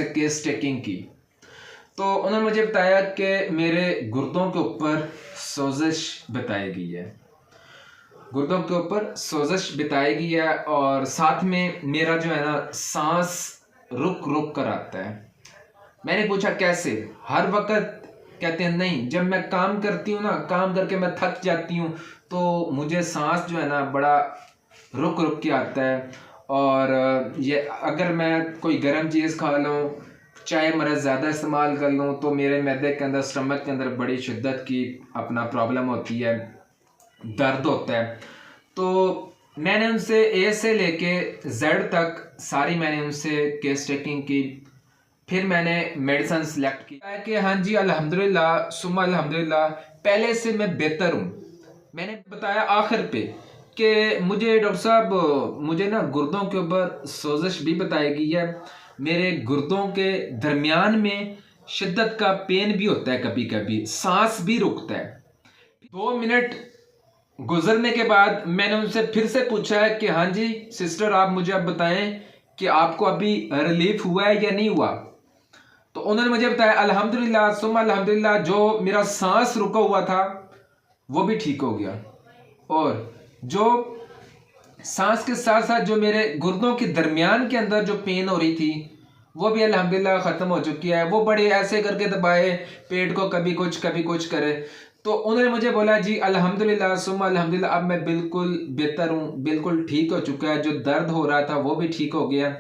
से case taking की, तो उन्होंने मुझे बताया कि मेरे गुर्दों के ऊपर सोजिश बताई गई है, गुर्दों के ऊपर सोजिश बताई गई है, और साथ में मेरा जो है ना सांस रुक रुक कर आता है। मैंने पूछा कैसे? हर वक्त? कहते हैं नहीं, जब मैं काम करती हूँ ना, काम करके मैं थक जाती हूँ तो मुझे सांस जो है ना बड़ा रुक रुक के आता है, और ये अगर मैं कोई गर्म चीज़ खा लूँ, चाय मरज़ ज़्यादा इस्तेमाल कर लूँ, तो मेरे मैदे के अंदर, स्टमक के अंदर बड़ी शिद्दत की अपना प्रॉब्लम होती है, दर्द होता है। तो मैंने उनसे ए से लेके जेड तक सारी मैंने उनसे केस टेकिंग की, फिर मैंने मेडिसिन सेलेक्ट की कि हाँ जी अल्हम्दुलिल्लाह सुम्मा अल्हम्दुलिल्लाह पहले से मैं बेहतर हूँ। मैंने बताया आखिर पे कि मुझे डॉक्टर साहब, मुझे ना गुर्दों के ऊपर सोजिश भी बताई गई है, मेरे गुर्दों के दरमियान में शिद्दत का पेन भी होता है, कभी कभी सांस भी रुकता है। 2 मिनट गुजरने के बाद मैंने उनसे फिर से पूछा है कि हाँ जी सिस्टर, आप मुझे अब बताएं कि आपको अभी रिलीफ हुआ है या नहीं हुआ? तो उन्होंने मुझे बताया अल्हम्दुलिल्लाह सुम्मा अल्हम्दुलिल्लाह, जो मेरा सांस रुका हुआ था वो भी ठीक हो गया, और जो सांस के साथ साथ जो मेरे गुर्दों के दरमियान के अंदर जो पेन हो रही थी वो भी अल्हम्दुलिल्लाह ख़त्म हो चुकी है। वो बड़े ऐसे करके दबाए पेट को, कभी कुछ करे, तो उन्होंने मुझे बोला जी अल्हम्दुलिल्लाह सुम्मा अल्हम्दुलिल्लाह, अब मैं बिल्कुल बेहतर हूँ, बिल्कुल ठीक हो चुका है, जो दर्द हो रहा था वो भी ठीक हो गया।